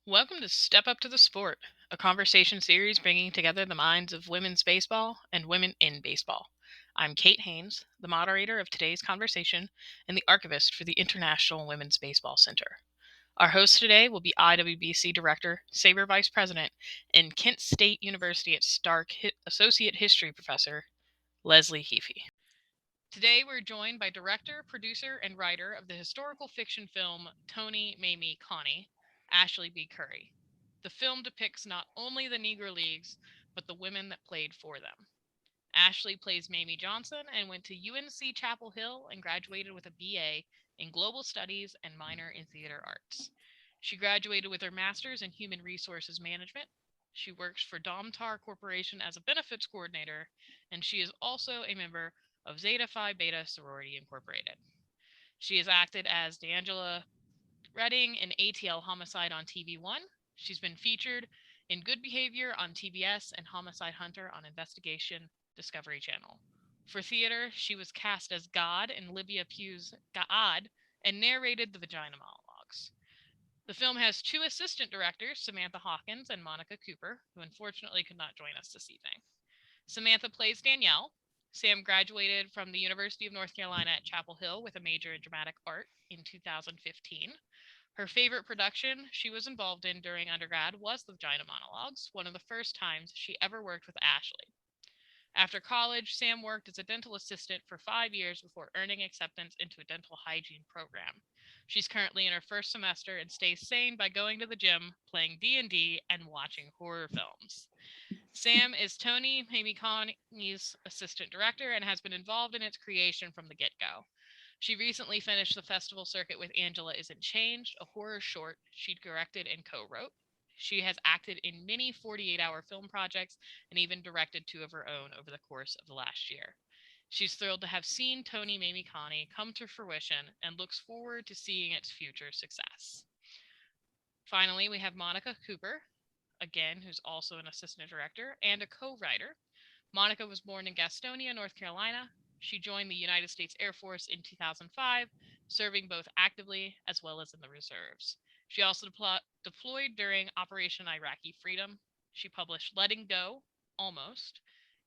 Welcome to Step Up to the Sport, a conversation series bringing together the minds of women's baseball and women in baseball. I'm Kate Haines, the moderator of today's conversation and the archivist for the International Women's Baseball Center. Our host today will be IWBC Director, Sabre Vice President, and Kent State University at Stark Associate History Professor, Leslie Heaphy. Today we're joined by director, producer, and writer of the historical fiction film Toni.mamie.Connie, Ashleigh Curry. The film depicts not only the Negro Leagues, but the women that played for them. Ashleigh plays Mamie Johnson and went to UNC Chapel Hill and graduated with a BA in Global Studies and minor in Theater Arts. She graduated with her master's in Human Resources Management. She works for Domtar Corporation as a benefits coordinator, and she is also a member of Zeta Phi Beta Sorority Incorporated. She has acted as D'Angela Redding in ATL Homicide on TV1. She's been featured in Good Behavior on TBS and Homicide Hunter on Investigation Discovery Channel. For theater, she was cast as God in Livia Pugh's God and narrated the Vagina Monologues. The film has two assistant directors, Samantha Hawkins and Monica Cooper, who unfortunately could not join us this evening. Samantha plays Danielle. Sam graduated from the University of North Carolina at Chapel Hill with a major in dramatic art in 2015. Her favorite production she was involved in during undergrad was the Vagina Monologues, one of the first times she ever worked with Ashleigh. After college, Sam worked as a dental assistant for 5 years before earning acceptance into a dental hygiene program. She's currently in her first semester and stays sane by going to the gym, playing D&D, and watching horror films. Sam is Toni.mamie.Connie's assistant director and has been involved in its creation from the get-go. She recently finished the festival circuit with Angela Isn't Changed, a horror short she directed and co-wrote. She has acted in many 48-hour film projects and even directed 2 of her own over the course of the last year. She's thrilled to have seen Toni.mamie.Connie come to fruition and looks forward to seeing its future success. Finally, we have Monica Cooper, again, who's also an assistant director and a co-writer. Monica was born in Gastonia, North Carolina. She joined the United States Air Force in 2005, serving both actively as well as in the reserves. She also deployed during Operation Iraqi Freedom. She published Letting Go, Almost,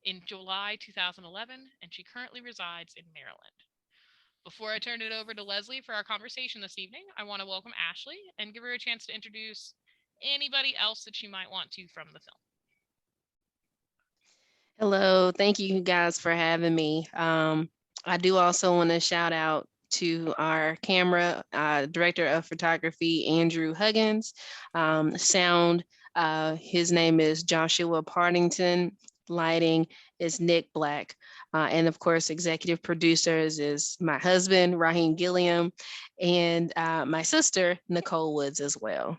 in July 2011, and she currently resides in Maryland. Before I turn it over to Leslie for our conversation this evening, I want to welcome Ashleigh and give her a chance to introduce anybody else that she might want to from the film. Hello, thank you guys for having me. I do also want to shout out to our camera director of photography, Andrew Huggins. Sound, his name is Joshua Partington. Lighting is Nick Black. And of course, executive producers is my husband, Raheem Gilliam, and my sister, Nicole Woods as well.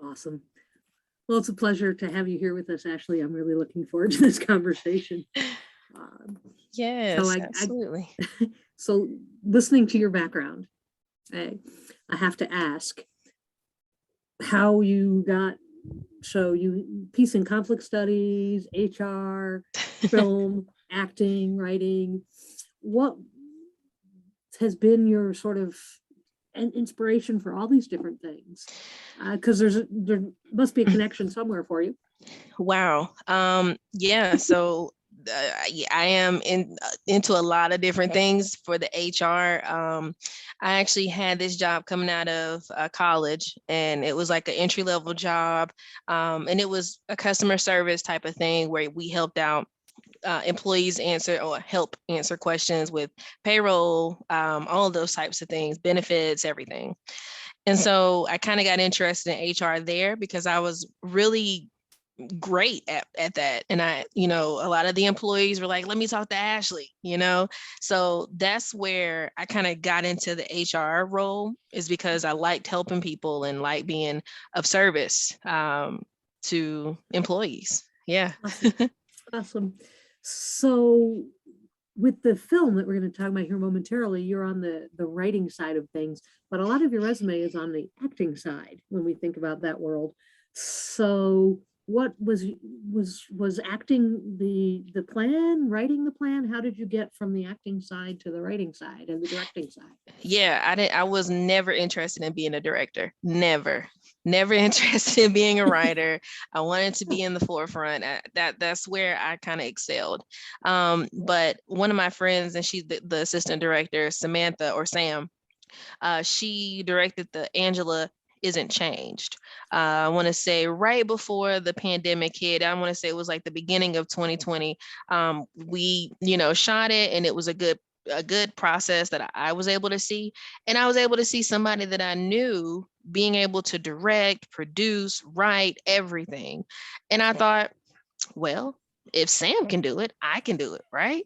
Awesome. Well, it's a pleasure to have you here with us, Ashleigh. I'm really looking forward to this conversation. Yes, absolutely. So listening to your background, I have to ask how you got, so you peace and conflict studies, HR, film, acting, writing. What has been your sort of inspiration for all these different things? Because there must be a connection somewhere for you. Wow. Yeah. So I am into a lot of different things for the HR. I actually had this job coming out of college, and it was like an entry-level job, and it was a customer service type of thing where we helped out employees help answer questions with payroll, all of those types of things, benefits, everything. And so I kind of got interested in HR there because I was really great at that. And a lot of the employees were like, let me talk to Ashleigh, So that's where I kind of got into the HR role, is because I liked helping people and like being of service to employees. Yeah. Awesome. So with the film that we're going to talk about here momentarily, you're on the writing side of things, but a lot of your resume is on the acting side when we think about that world. So what was acting the plan, writing the plan? How did you get from the acting side to the writing side and the directing side? Yeah, I was never interested in being a director. Never interested in being a writer. I wanted to be in the forefront. That's where I kind of excelled. But one of my friends, and she's the assistant director, Samantha or Sam, she directed the Angela Isn't Changed. I want to say right before the pandemic hit. I want to say it was like the beginning of 2020. We, shot it, and it was a good process that I was able to see. And I was able to see somebody that I knew being able to direct, produce, write, everything. And I thought, well, if Sam can do it, I can do it, right?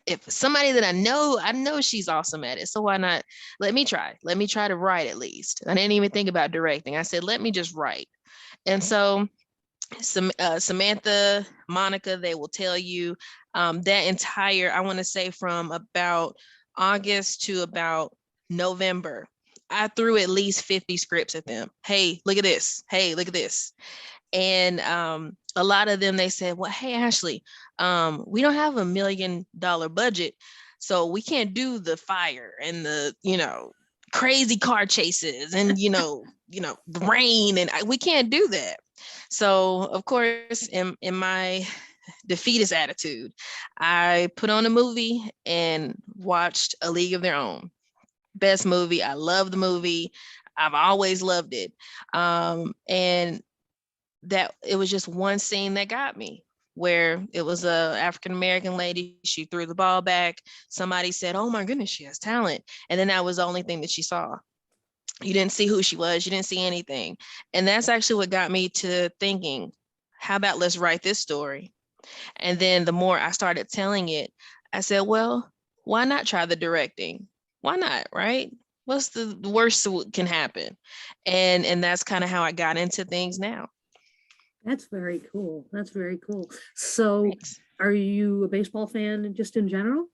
If somebody that I know she's awesome at it. So why not? Let me try to write at least. I didn't even think about directing. I said, let me just write. And so Samantha, Monica, they will tell you that entire, I want to say from about August to about November, I threw at least 50 scripts at them. Hey, look at this. Hey, look at this. And a lot of them, they said, well, hey, Ashleigh, we don't have $1 million budget, so we can't do the fire and the, crazy car chases and, the rain, and we can't do that. So of course, in my defeatist attitude, I put on a movie and watched A League of Their Own. Best movie. I love the movie. I've always loved it. And that it was just one scene that got me, where it was a African-American lady. She threw the ball back. Somebody said, oh my goodness, she has talent. And then that was the only thing that she saw. You didn't see who she was. You didn't see anything. And that's actually what got me to thinking, how about let's write this story? And then the more I started telling it, I said, well, why not try the directing? Why not, right? What's the worst that can happen? And that's kind of how I got into things now. That's very cool. That's very cool. So Thanks. are you a baseball fan just in general?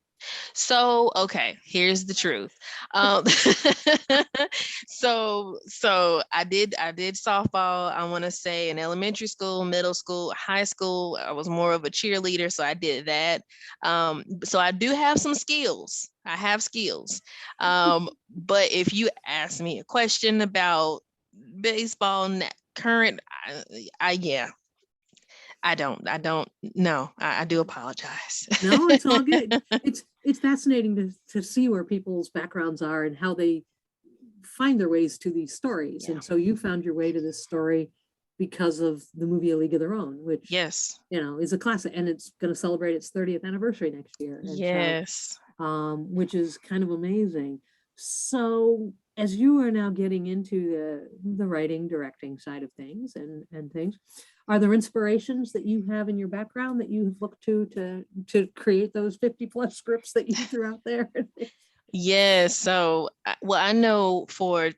So, okay, here's the truth. So I did softball, I want to say, in elementary school, middle school, high school. I was more of a cheerleader, so I did that. So I do have some skills. I have skills. But if you ask me a question about baseball current, yeah, I don't know. I do apologize. No, it's all good. It's fascinating to see where people's backgrounds are and how they find their ways to these stories. Yeah. And so you found your way to this story because of the movie A League of Their Own, which Yes. is a classic, and it's going to celebrate its 30th anniversary next year. And yes. so, which is kind of amazing. So as you are now getting into the writing, directing side of things and things, are there inspirations that you have in your background that you have looked to create those 50 plus scripts that you threw out there? Yeah. So, well, I know for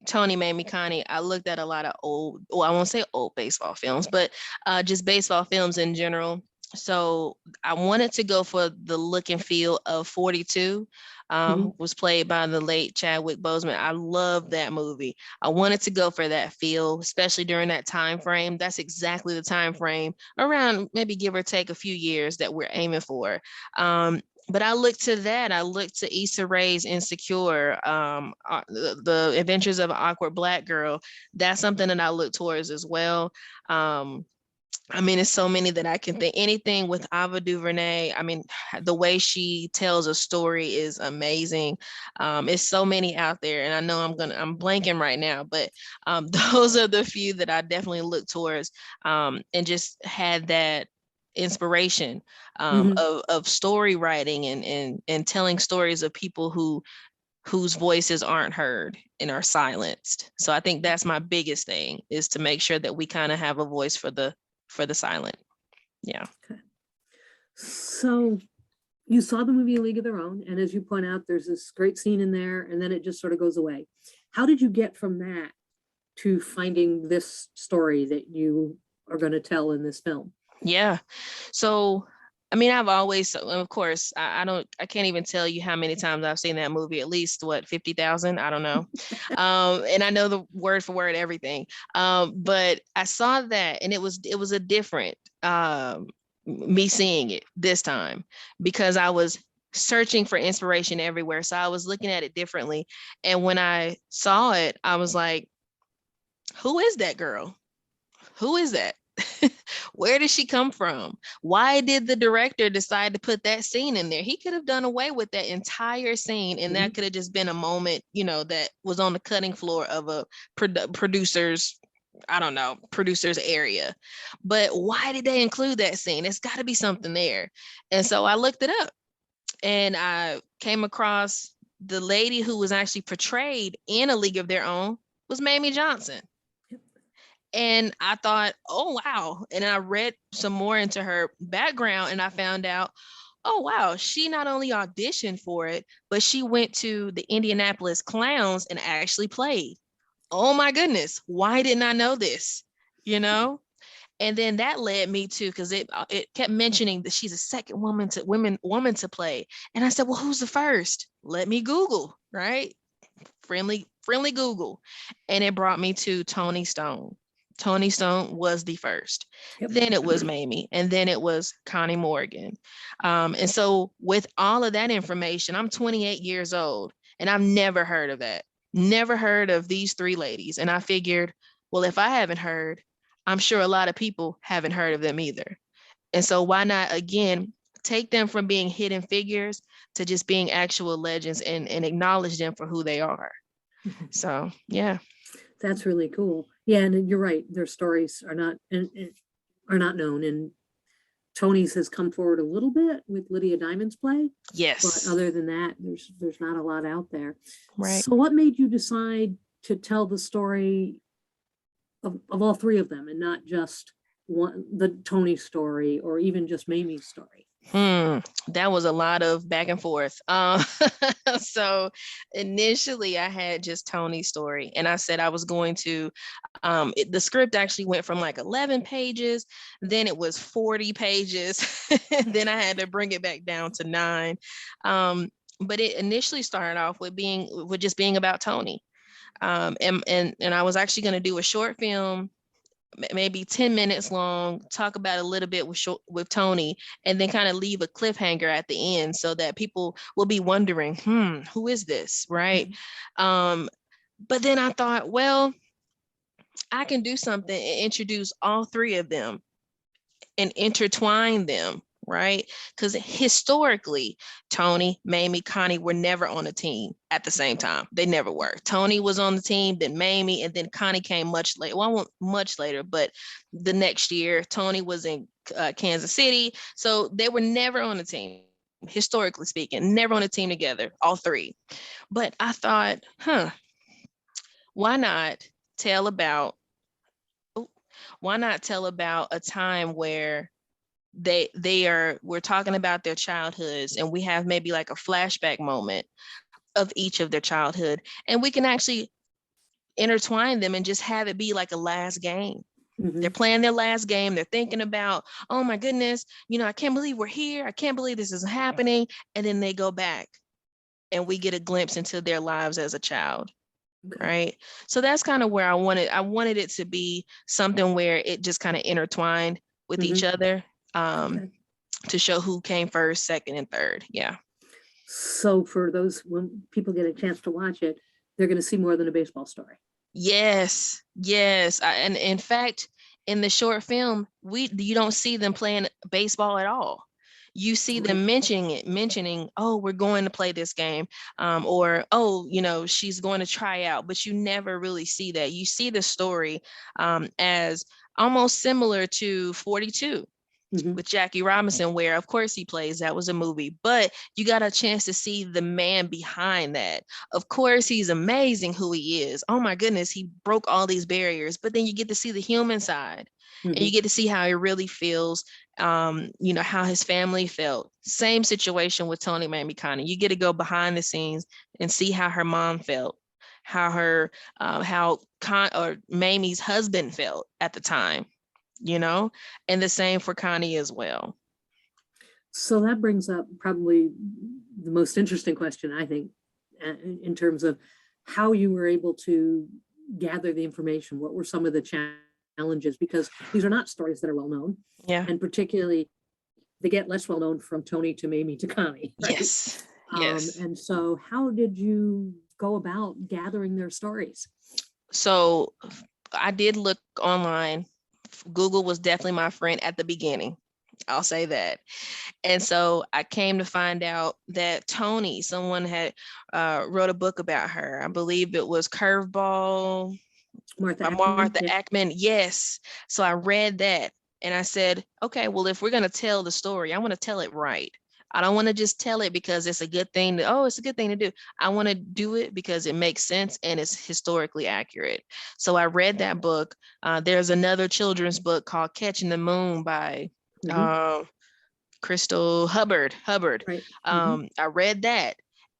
Toni.mamie.connie, I looked at a lot of old, well, I won't say old baseball films, but just baseball films in general. So I wanted to go for the look and feel of 42, was played by the late Chadwick Boseman. I love that movie. I wanted to go for that feel, especially during that time frame. That's exactly the time frame, around maybe give or take a few years, that we're aiming for. But I looked to that. I looked to Issa Rae's Insecure, the Adventures of an Awkward Black Girl. That's something that I look towards as well. I mean, it's so many that I can think. Anything with Ava DuVernay. I mean, the way she tells a story is amazing. It's so many out there, and I know I'm blanking right now, but those are the few that I definitely look towards, and just had that inspiration of story writing and telling stories of people whose voices aren't heard and are silenced. So I think that's my biggest thing, is to make sure that we kind of have a voice for the silent. Yeah. Okay. So you saw the movie A League of Their Own, and as you point out, there's this great scene in there, and then it just sort of goes away. How did you get from that to finding this story that you are going to tell in this film? Yeah. So I mean, I've always, of course, I can't even tell you how many times I've seen that movie. At least what, 50,000? I don't know. And I know the word for word everything. But I saw that, and it was a different me seeing it this time, because I was searching for inspiration everywhere. So I was looking at it differently. And when I saw it, I was like, who is that girl? Who is that? Where did she come from? Why did the director decide to put that scene in there? He could have done away with that entire scene, and that could have just been a moment, that was on the cutting floor of a producer's, I don't know, producer's area. But why did they include that scene? It's got to be something there. And so I looked it up, and I came across the lady who was actually portrayed in A League of Their Own was Mamie Johnson. And I thought, oh, wow. And I read some more into her background, and I found out, oh, wow, she not only auditioned for it, but she went to the Indianapolis Clowns and actually played. Oh my goodness, why didn't I know this? And then that led me to, because it kept mentioning that she's a second woman to play. And I said, well, who's the first? Let me Google, right? Friendly Google. And it brought me to Toni Stone. Toni Stone was the first. Yep. Then it was Mamie, and then it was Connie Morgan. And so with all of that information, I'm 28 years old, and I've never heard of that. Never heard of these three ladies. And I figured, well, if I haven't heard, I'm sure a lot of people haven't heard of them either. And so why not, again, take them from being hidden figures to just being actual legends, and acknowledge them for who they are. So, yeah. That's really cool. Yeah, and you're right. Their stories are not known. And Toni's has come forward a little bit with Lydia Diamond's play. Yes. But other than that, there's not a lot out there. Right. So what made you decide to tell the story of all three of them, and not just the Toni story, or even just Mamie's story? That was a lot of back and forth. So initially I had just Toni's story, and I said I was going to, the script actually went from like 11 pages, then it was 40 pages, then I had to bring it back down to 9. But it initially started off with just being about Toni. And I was actually going to do a short film, maybe 10 minutes long, talk about a little bit with Toni, and then kind of leave a cliffhanger at the end so that people will be wondering, who is this, right? But then I thought, well, I can do something and introduce all three of them and intertwine them, right? Because historically, Toni, Mamie, Connie were never on a team at the same time. They never were. Toni was on the team, then Mamie, and then Connie came much later. Well, I won't much later, but the next year, Toni was in Kansas City. So they were never on a team, historically speaking, never on a team together, all three. But I thought, why not tell about a time where we're talking about their childhoods, and we have maybe like a flashback moment of each of their childhood, and we can actually intertwine them and just have it be like a last game. They're playing their last game. They're thinking about, oh my goodness, I can't believe we're here. I can't believe this is happening. And then they go back, and we get a glimpse into their lives as a child. Right. So that's kind of where I wanted it to be something where it just kind of intertwined with each other, to show who came first, second, and third. Yeah. So for those, when people get a chance to watch it, they're going to see more than a baseball story. Yes. And in fact, in the short film, you don't see them playing baseball at all. You see them mentioning, oh, we're going to play this game, or, oh, she's going to try out, but you never really see that. You see the story as almost similar to 42 with Jackie Robinson, where of course he plays, that was a movie, but you got a chance to see the man behind that. Of course, he's amazing who he is. Oh my goodness, he broke all these barriers, but then you get to see the human side. And you get to see how he really feels, how his family felt. Same situation with Toni, Mamie, Connie. You get to go behind the scenes and see how her mom felt, how Mamie's husband felt at the time, and the same for Connie as well. So that brings up probably the most interesting question, I think, in terms of how you were able to gather the information. What were some of the challenges? Because these are not stories that are well known. Yeah. And particularly, they get less well known from Toni to Mamie to Connie. Right? Yes. Yes. And so how did you go about gathering their stories? So I did look online. Google was definitely my friend at the beginning. I'll say that. And so I came to find out that Toni, someone had wrote a book about her. I believe it was Curveball Martha by Ackman. Martha Yeah. Ackman. Yes. So I read that and I said, okay, well, if we're going to tell the story, I want to tell it right. I don't want to just tell it because it's a good thing to, oh, it's a good thing to do. I want to do it because it makes sense and it's historically accurate. So I read that book. There's another children's book called Catching the Moon by Crystal Hubbard. Right. I read that.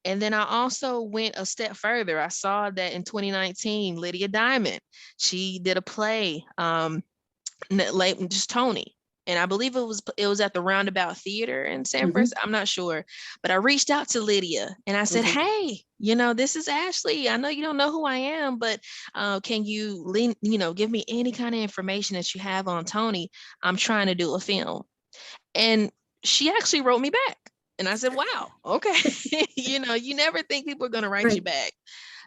And then I also went a step further. I saw that in 2019, Lydia Diamond, she did a play, just Toni. And I believe it was at the Roundabout Theater in San Francisco. I'm not sure, but I reached out to Lydia and I said, hey, this is Ashleigh. I know you don't know who I am, but can you, give me any kind of information that you have on Toni? I'm trying to do a film. And she actually wrote me back. And I said, wow, okay. You never think people are going to write you back.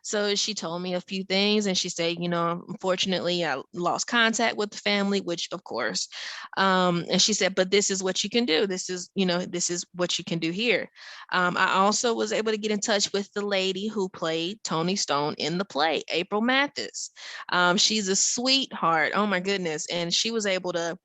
So she told me a few things and she said, unfortunately, I lost contact with the family, which of course, and she said, but this is what you can do. This is what you can do here. I also was able to get in touch with the lady who played Toni Stone in the play, April Mathis. She's a sweetheart. Oh my goodness. And she was able to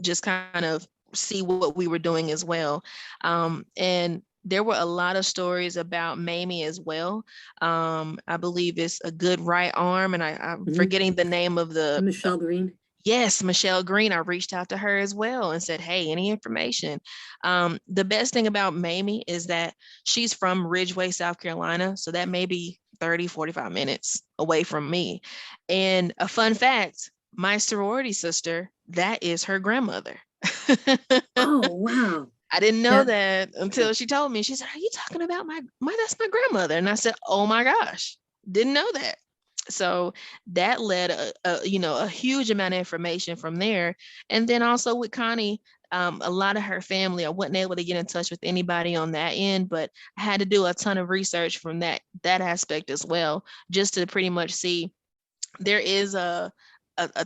just kind of see what we were doing as well. And there were a lot of stories about Mamie as well. I believe it's a good right arm, and I'm forgetting the name of the Michelle Green. Yes, Michelle Green. I reached out to her as well and said, hey, any information? The best thing about Mamie is that she's from Ridgeway, South Carolina. So that may be 30, 45 minutes away from me. And a fun fact, my sorority sister, that is her grandmother. Oh, wow. I didn't know that until she told me. She said, are you talking about that's my grandmother? And I said, oh my gosh, didn't know that. So that led a huge amount of information from there. And then also with Connie, a lot of her family, I wasn't able to get in touch with anybody on that end, but I had to do a ton of research from that aspect as well, just to pretty much see. There is a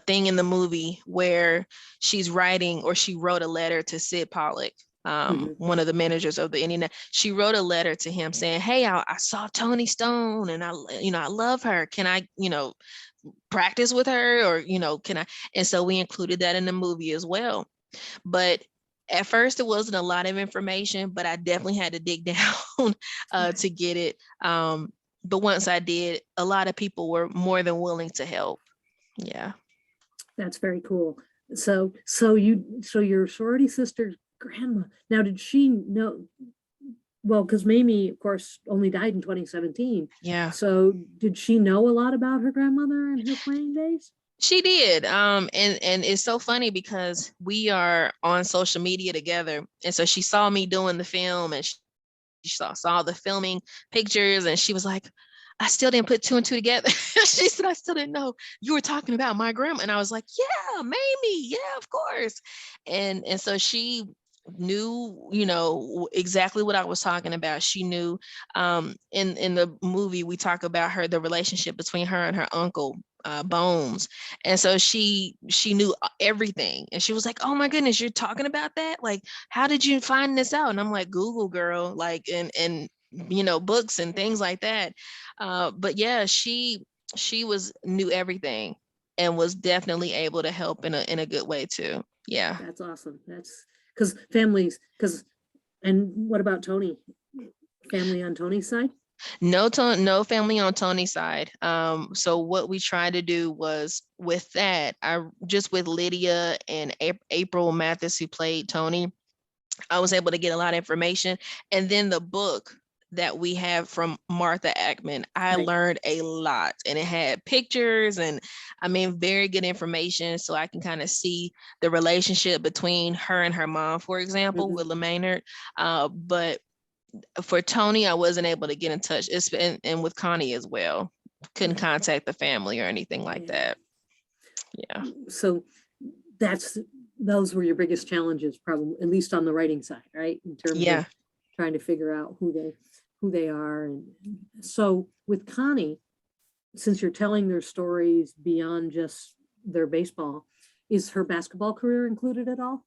thing in the movie where she's writing, or she wrote a letter to Sid Pollock, one of the managers of the Indiana. She wrote a letter to him saying, hey, I saw Toni Stone and I love her. Can I, practice with her, or, can I? And so we included that in the movie as well. But at first it wasn't a lot of information, but I definitely had to dig down to get it. But once I did, a lot of people were more than willing to help. Yeah. That's very cool. So your sorority sister's grandma, now did she know? Well, because Mamie, of course, only died in 2017. Yeah. So did she know a lot about her grandmother and her playing days? She did. And it's so funny because we are on social media together. And so she saw me doing the film, and she saw the filming pictures, and she was like, I still didn't put two and two together. She said, I still didn't know you were talking about my grandma. And I was like, yeah, Mamie. Yeah, of course. And so she knew, exactly what I was talking about. She knew. In the movie, we talk about the relationship between her and her uncle, Bones. And so she knew everything. And she was like, oh my goodness, you're talking about that? Like, how did you find this out? And I'm like, Google, girl, like, and books and things like that. But yeah, she knew everything and was definitely able to help in a good way too. Yeah. That's awesome. That's and what about Toni? Family on Toni's side? No family on Toni's side. So what we tried to do was with that, with Lydia and April Mathis, who played Toni, I was able to get a lot of information. And then the book, that we have from Martha Ackman, I Right. learned a lot, and it had pictures and I mean, very good information. So I can kind of see the relationship between her and her mom, for example, Mhm. Willa Maynard. But for Toni, I wasn't able to get in touch. And with Connie as well. Couldn't contact the family or anything like Yeah. that. Yeah. So those were your biggest challenges, probably, at least on the writing side, right? In terms Yeah. of trying to figure out who they are. And so with Connie, since you're telling their stories beyond just their baseball, is her basketball career included at all?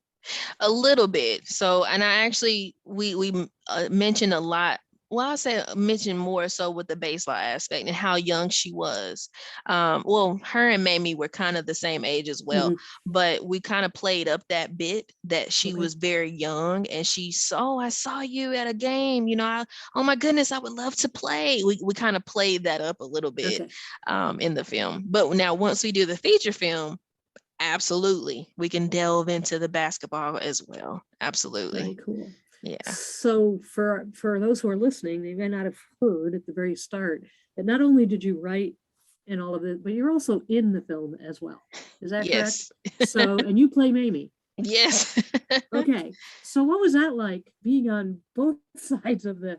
A little bit. So, and I actually we mentioned a lot. Well, I say mentioned more so with the baseball aspect and how young she was. Well, her and Mamie were kind of the same age as well, Mhm. but we kind of played up that bit that she Okay. was very young and she saw, I saw you at a game, oh my goodness, I would love to play. We kind of played that up a little bit Okay. in the film. But now once we do the feature film, absolutely. We can delve into the basketball as well. Absolutely. Very cool. Yeah. So for those who are listening, they may not have heard at the very start that not only did you write and all of it, but you're also in the film as well. Is that correct? Yes. So, and you play Mamie. Yes. Okay. So what was that like being on both sides of the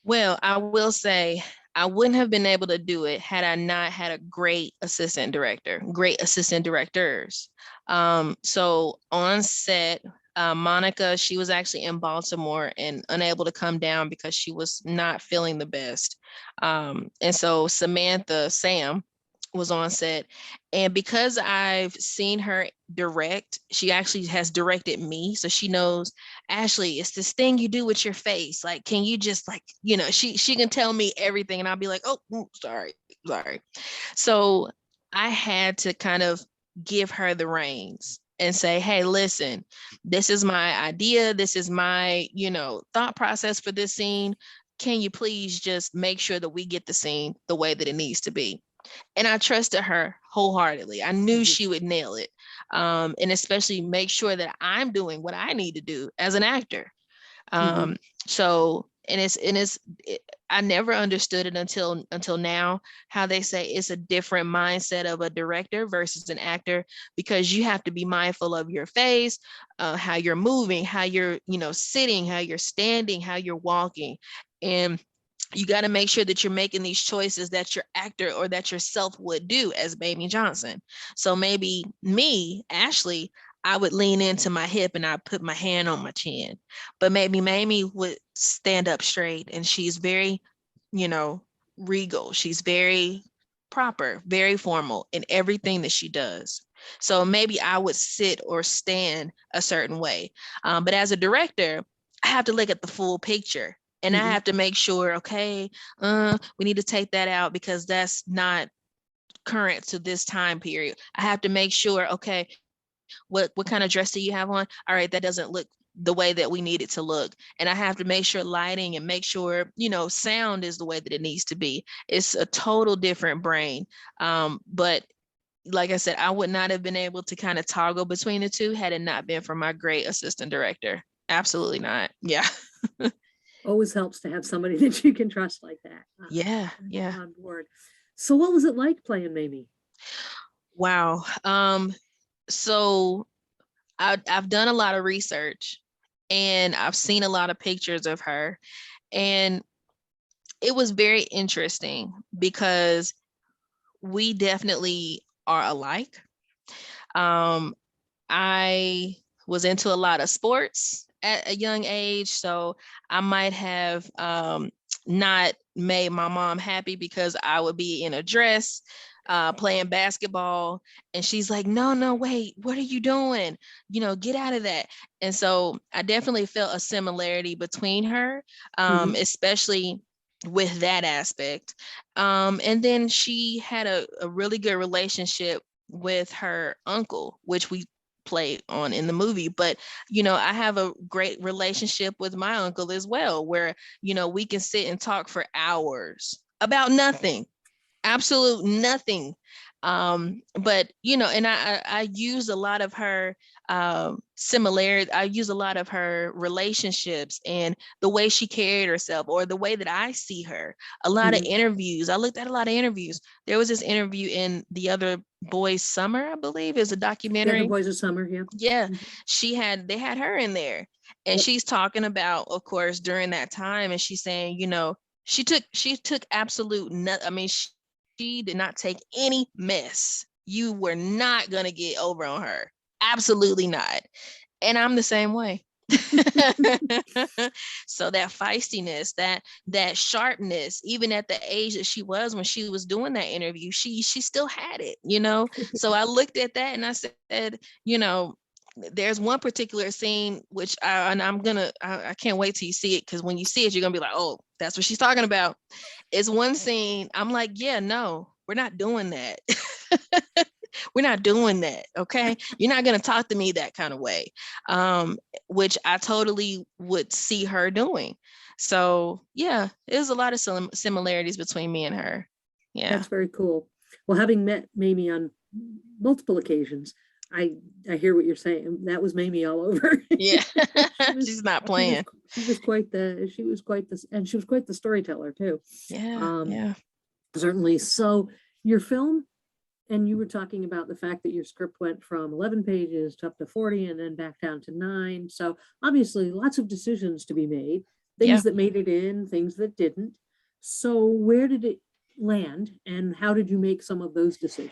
Well, I will say I wouldn't have been able to do it had I not had a great assistant director, great assistant directors. So on set, Monica, she was actually in Baltimore and unable to come down because she was not feeling the best. And so Samantha, Sam, was on set. And because I've seen her direct, she actually has directed me. So she knows, Ashleigh, it's this thing you do with your face. Like, can you just like, she can tell me everything and I'll be like, oh, sorry. So I had to kind of give her the reins and say, hey, listen, this is my idea. This is my, thought process for this scene. Can you please just make sure that we get the scene the way that it needs to be? And I trusted her wholeheartedly. I knew she would nail it. And especially make sure that I'm doing what I need to do as an actor. Mhm. So, I never understood it until now, how they say it's a different mindset of a director versus an actor, because you have to be mindful of your face, how you're moving, how you're, sitting, how you're standing, how you're walking. And you got to make sure that you're making these choices that your actor or that yourself would do as Mamie Johnson. So maybe me, Ashleigh, I would lean into my hip and I put my hand on my chin. But maybe Mamie would stand up straight and she's very, regal. She's very proper, very formal in everything that she does. So maybe I would sit or stand a certain way. But as a director, I have to look at the full picture. And I have to make sure, okay, we need to take that out because that's not current to this time period. I have to make sure, okay, what kind of dress do you have on? All right, that doesn't look the way that we need it to look. And I have to make sure lighting and make sure, sound is the way that it needs to be. It's a total different brain. But like I said, I would not have been able to kind of toggle between the two had it not been for my great assistant director. Absolutely not. Yeah. Always helps to have somebody that you can trust like that Yeah. Yeah. on board. So what was it like playing Mamie? Wow. So I've done a lot of research and I've seen a lot of pictures of her, and it was very interesting because we definitely are alike. Um, I was into a lot of sports at a young age, so I might have not made my mom happy because I would be in a dress playing basketball, and she's like, no, wait, what are you doing? Get out of that. And so I definitely felt a similarity between her, especially with that aspect. And then she had a really good relationship with her uncle, which we play on in the movie. But I have a great relationship with my uncle as well, where we can sit and talk for hours about nothing. absolute nothing. But you know, and I use a lot of her similarity. I use a lot of her relationships and the way she carried herself, or the way that I see her. A lot of interviews. I looked at a lot of interviews. There was this interview in The Other Boys Summer, I believe, is a documentary. The Other Boys of Summer, yeah. Yeah, they had her in there, and she's talking about, of course, during that time, and she's saying, you know, she took absolute I mean, she did not take any mess. You were not gonna get over on her. Absolutely not. And I'm the same way. So that feistiness, that sharpness, even at the age that she was when she was doing that interview, she still had it, you know. So I looked at that and I said, you know, there's one particular scene which I can't wait till you see it, because when you see it, you're gonna be like, oh, that's what she's talking about. It's one scene I'm like, yeah, no, we're not doing that. We're not doing that. Okay. You're not going to talk to me that kind of way. Which I totally would see her doing. So yeah, there's a lot of similarities between me and her. Yeah. That's very cool. Well, having met Mamie on multiple occasions, I hear what you're saying. That was Mamie all over. Yeah. She's not playing. She was quite the storyteller too. Yeah. Certainly. So your film, and you were talking about the fact that your script went from 11 pages to up to 40 and then back down to 9. So obviously lots of decisions to be made, things that made it in, things that didn't. So where did it land, and how did you make some of those decisions?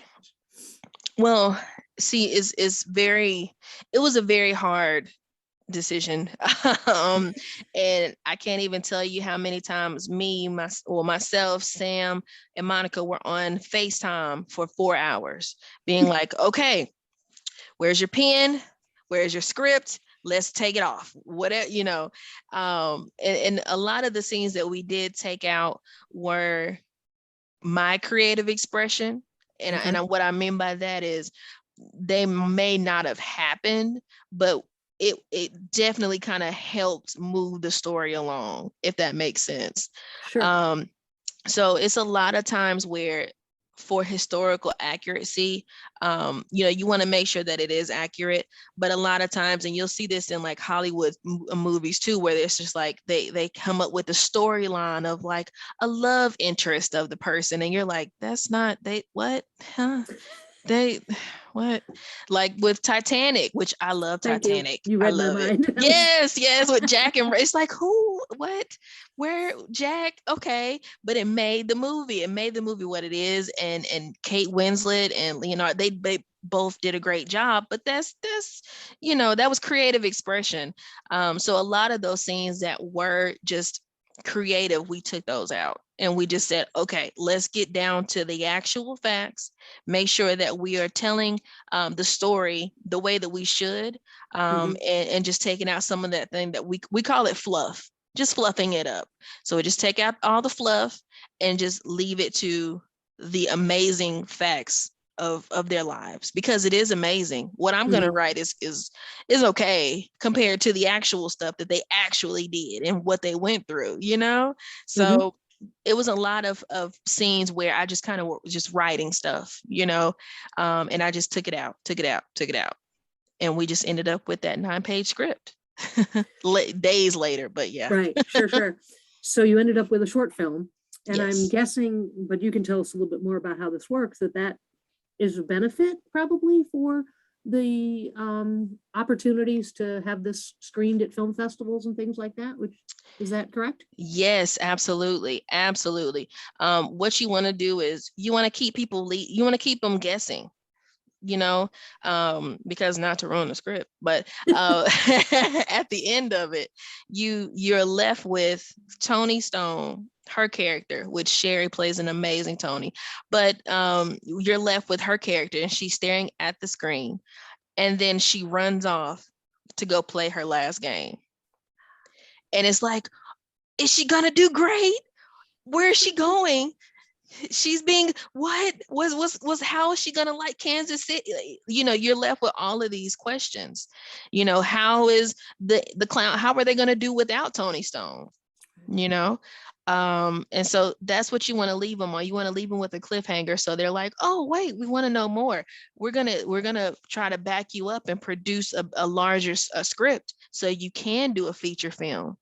Well, see, it was a very hard decision. And I can't even tell you how many times myself, Sam, and Monica were on FaceTime for 4 hours being like, okay, where's your pen? Where's your script? Let's take it off. Whatever, you know. And a lot of the scenes that we did take out were my creative expression. And what I mean by that is they may not have happened, but it definitely kind of helped move the story along, if that makes sense. Sure. So it's a lot of times where, for historical accuracy, you know, you want to make sure that it is accurate, but a lot of times, and you'll see this in like Hollywood movies too, where it's just like they come up with a storyline of like a love interest of the person, and you're like, that's not what like with Titanic, which I love. Titanic. You read my mind. Yes, with Jack and it's like, who, what, where, Jack, okay, but it made the movie what it is, and Kate Winslet and Leonardo, they both did a great job, but that's you know, that was creative expression. So a lot of those scenes that were just creative, we took those out. And we just said, okay, let's get down to the actual facts, make sure that we are telling the story the way that we should, and just taking out some of that thing that we call it fluff, just fluffing it up. So we just take out all the fluff and just leave it to the amazing facts of their lives, because it is amazing. What I'm going to write is okay compared to the actual stuff that they actually did and what they went through, you know? So it was a lot of scenes where I just kind of was just writing stuff, you know, and I just took it out. And we just ended up with that 9-page script days later, but yeah. Right, sure. So you ended up with a short film, and I'm guessing, but you can tell us a little bit more about how this works, that is a benefit probably for the opportunities to have this screened at film festivals and things like that, which is that correct? Yes, absolutely. What you want to do is you want to keep them guessing, you know, because not to ruin the script, but at the end of it, you're left with Toni Stone, her character, which Sherry plays an amazing Toni, but you're left with her character, and she's staring at the screen, and then she runs off to go play her last game. And it's like, is she gonna do great? Where is she going? She's being, what was how is she gonna like Kansas City? You know, you're left with all of these questions. You know, how is the clown, how are they gonna do without Toni Stone? You know, And so that's what you want to leave them on. You want to leave them with a cliffhanger. So they're like, oh, wait, we want to know more. We're going to try to back you up and produce a larger script so you can do a feature film.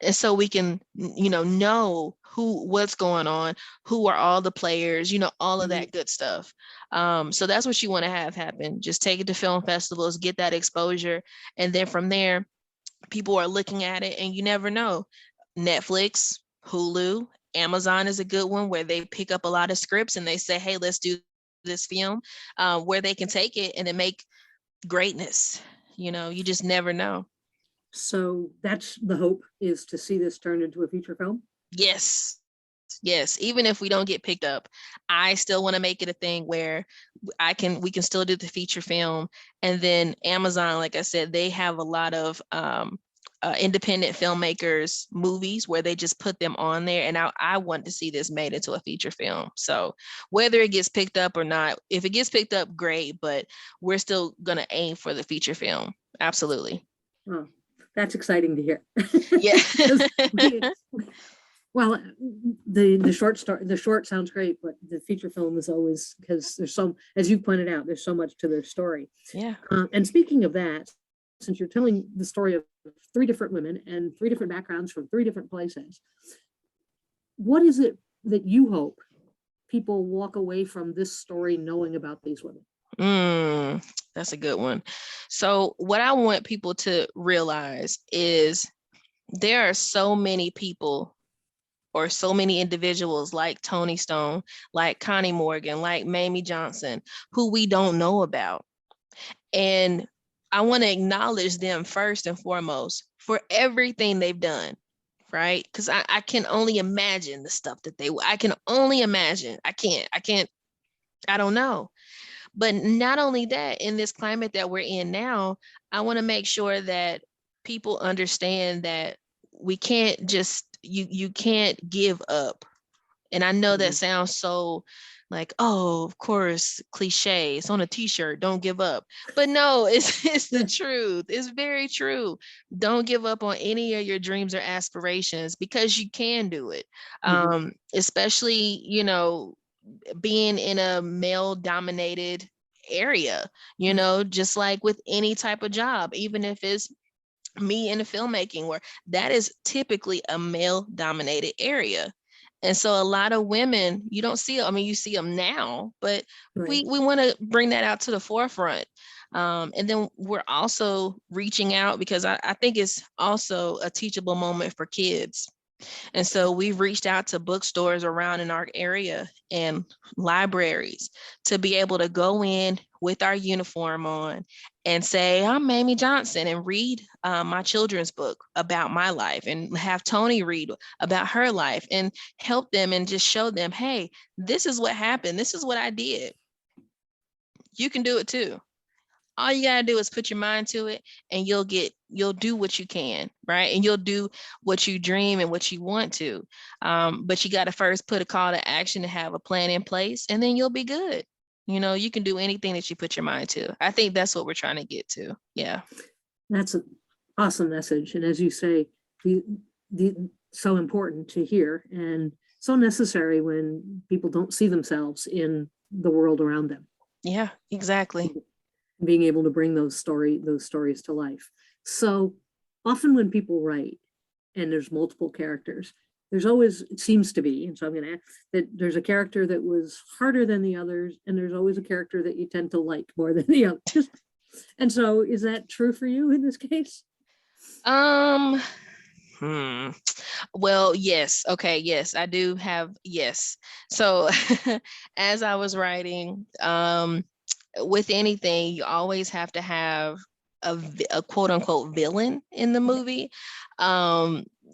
And so we can, know what's going on, who are all the players, all of that good stuff. So that's what you want to have happen. Just take it to film festivals, get that exposure. And then from there, people are looking at it, and you never know. Netflix, Hulu, Amazon is a good one where they pick up a lot of scripts and they say, hey, let's do this film, where they can take it and then make greatness. You just never know. So that's the hope, is to see this turned into a feature film. Yes. Even if we don't get picked up, I still want to make it a thing where we can still do the feature film. And then Amazon, like I said, they have a lot of independent filmmakers movies where they just put them on there, and I want to see this made into a feature film. So whether it gets picked up or not, if it gets picked up, great, but we're still gonna aim for the feature film. Absolutely. Oh, that's exciting to hear. Yeah. Well, the short sounds great, but the feature film is always, because there's so, as you pointed out, there's so much to their story. Yeah. And speaking of that, since you're telling the story of 3 different women and 3 different backgrounds from 3 different places, what is it that you hope people walk away from this story knowing about these women? That's a good one. So what I want people to realize is there are so many people or so many individuals like Toni Stone, like Connie Morgan, like Mamie Johnson, who we don't know about. And I want to acknowledge them first and foremost for everything they've done, right? Because I can only imagine the stuff that I can only imagine. I don't know. But not only that, in this climate that we're in now, I want to make sure that people understand that we can't just, you can't give up. And I know that sounds so like, oh, of course, cliche. It's on a t-shirt, don't give up. But no, it's the truth. It's very true. Don't give up on any of your dreams or aspirations, because you can do it. Especially, being in a male dominated area, just like with any type of job, even if it's me in the filmmaking, where that is typically a male dominated area. And so a lot of women, you don't see, you see them now, but we want to bring that out to the forefront. And then we're also reaching out, because I think it's also a teachable moment for kids. And so we've reached out to bookstores around in our area and libraries to be able to go in with our uniform on and say, I'm Mamie Johnson, and read my children's book about my life, and have Toni read about her life, and help them and just show them, hey, this is what happened. This is what I did. You can do it too. All you gotta do is put your mind to it, and you'll do what you can, right? And you'll do what you dream and what you want to. But you gotta first put a call to action and have a plan in place, and then you'll be good. You can do anything that you put your mind to. I think that's what we're trying to get to. Yeah. That's an awesome message. And as you say, so important to hear, and so necessary when people don't see themselves in the world around them. Yeah, exactly. Being able to bring those stories to life. So often when people write and there's multiple characters, there's always, it seems to be, and so I'm going to add that there's a character that was harder than the others, and there's always a character that you tend to like more than the others. And so is that true for you in this case? Well, yes. Okay. Yes, I do have. Yes. So as I was writing, with anything, you always have to have a quote unquote villain in the movie.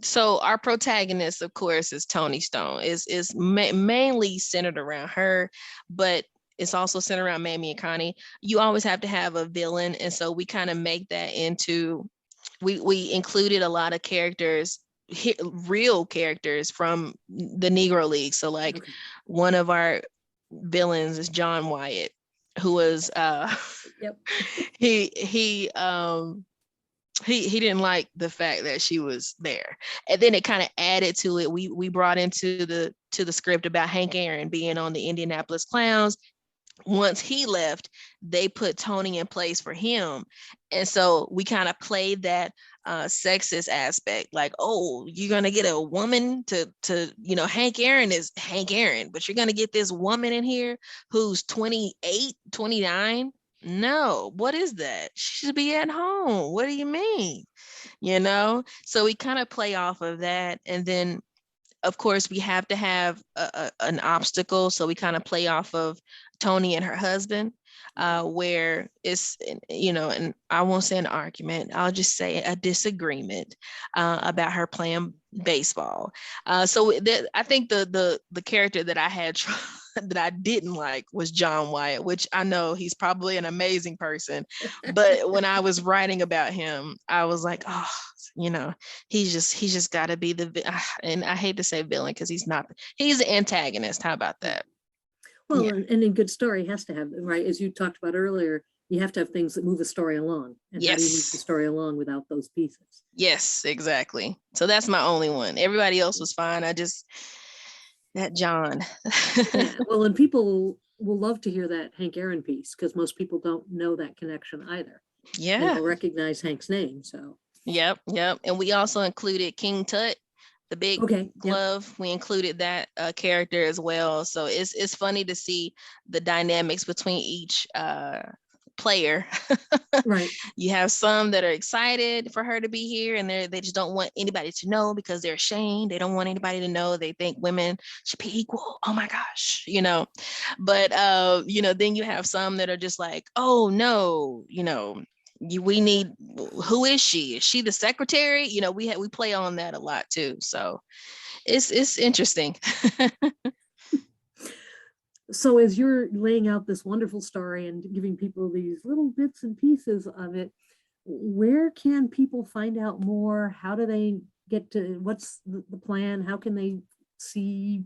So our protagonist, of course, is Toni Stone. Is mainly centered around her, but it's also centered around Mamie and Connie. You always have to have a villain, and so we kind of make that into. We included a lot of characters, real characters from the Negro League. So like one of our villains is John Wyatt, who was Yep. he he didn't like the fact that she was there. And then it kind of added to it. We brought into the script about Hank Aaron being on the Indianapolis Clowns. Once he left, they put Toni in place for him. And so we kind of played that sexist aspect, like, oh, you're gonna get a woman to Hank Aaron is Hank Aaron, but you're gonna get this woman in here who's 28, 29. No, what is that? She should be at home. What do you mean? So we kind of play off of that. And then of course, we have to have an obstacle. So we kind of play off of Toni and her husband, where it's, and I won't say an argument, I'll just say a disagreement about her playing baseball. So I think the character that I had that I didn't like was John Wyatt, which I know he's probably an amazing person. But when I was writing about him, I was like, oh, he's just got to be and I hate to say villain because he's not, he's the antagonist. How about that? Well, yeah. And in good story has to have, right, as you talked about earlier, you have to have things that move the story along. And yes. How do you move the story along without those pieces? Yes, exactly. So that's my only one. Everybody else was fine. That John. Yeah, well, and people will love to hear that Hank Aaron piece because most people don't know that connection either. Yeah. They will recognize Hank's name, so. Yep. And we also included King Tut, the big glove. Yep. We included that character as well. So it's funny to see the dynamics between each player. Right. You have some that are excited for her to be here, and they just don't want anybody to know because they're ashamed. They don't want anybody to know. They think women should be equal. Oh my gosh, But then you have some that are just like, oh no, we need, who is she? Is she the secretary? We play on that a lot too. So it's interesting. So as you're laying out this wonderful story and giving people these little bits and pieces of it, where can people find out more? How do they get to, what's the plan? How can they see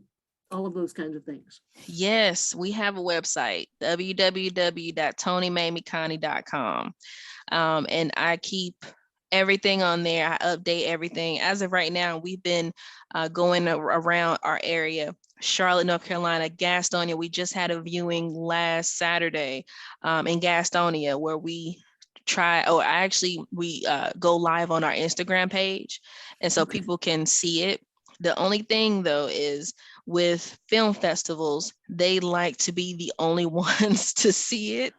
all of those kinds of things? Yes, we have a website, www.toni.mamie.connie.com. And I keep everything on there. I update everything. As of right now, we've been going around our area, Charlotte, North Carolina, Gastonia. We just had a viewing last Saturday in Gastonia where we go live on our Instagram page. And so people can see it. The only thing though is with film festivals, they like to be the only ones to see it.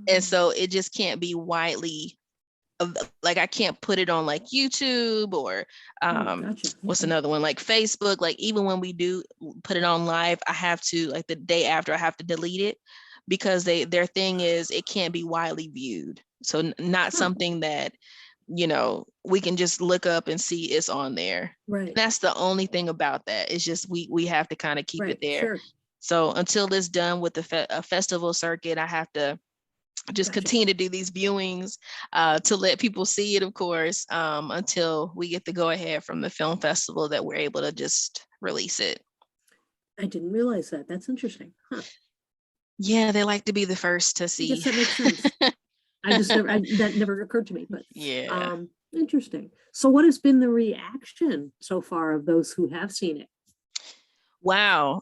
And so it just can't be widely, like I can't put it on like YouTube or what's another one, like Facebook. Like even when we do put it on live, I have to, like the day after, I have to delete it because their thing is it can't be widely viewed. So not something that we can just look up and see it's on there. Right. And that's the only thing about that. It's just we have to kind of keep it there. Sure. So until it's done with the festival circuit, I have to just continue to do these viewings to let people see it, of course, until we get the go ahead from the film festival that we're able to just release it. I didn't realize that. That's interesting. Huh. Yeah, they like to be the first to see. I guess that makes sense. That never occurred to me, but yeah. Interesting. So what has been the reaction so far of those who have seen it? Wow.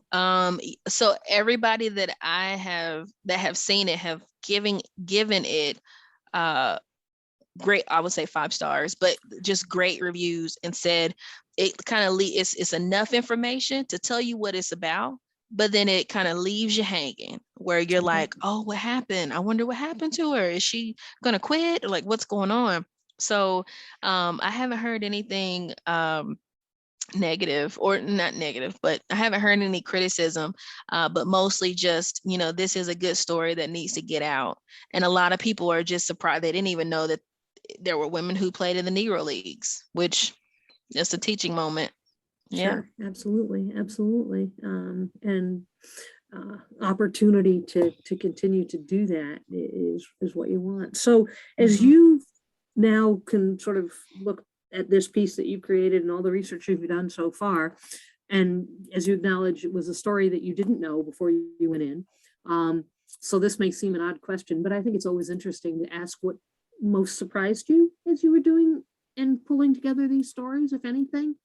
So everybody that have seen it have given it great, I would say 5 stars, but just great reviews, and said it kind of it's enough information to tell you what it's about, but then it kind of leaves you hanging where you're like, oh, what happened? I wonder what happened to her. Is she gonna quit? Or like, what's going on? So I haven't heard anything negative, or not negative, but I haven't heard any criticism, but mostly just, this is a good story that needs to get out. And a lot of people are just surprised. They didn't even know that there were women who played in the Negro Leagues, which is a teaching moment. Sure, yeah, absolutely. And opportunity to continue to do that is what you want. So as you now can sort of look at this piece that you created and all the research you've done so far, and as you acknowledge, it was a story that you didn't know before you went in. So this may seem an odd question, but I think it's always interesting to ask what most surprised you as you were doing and pulling together these stories, if anything,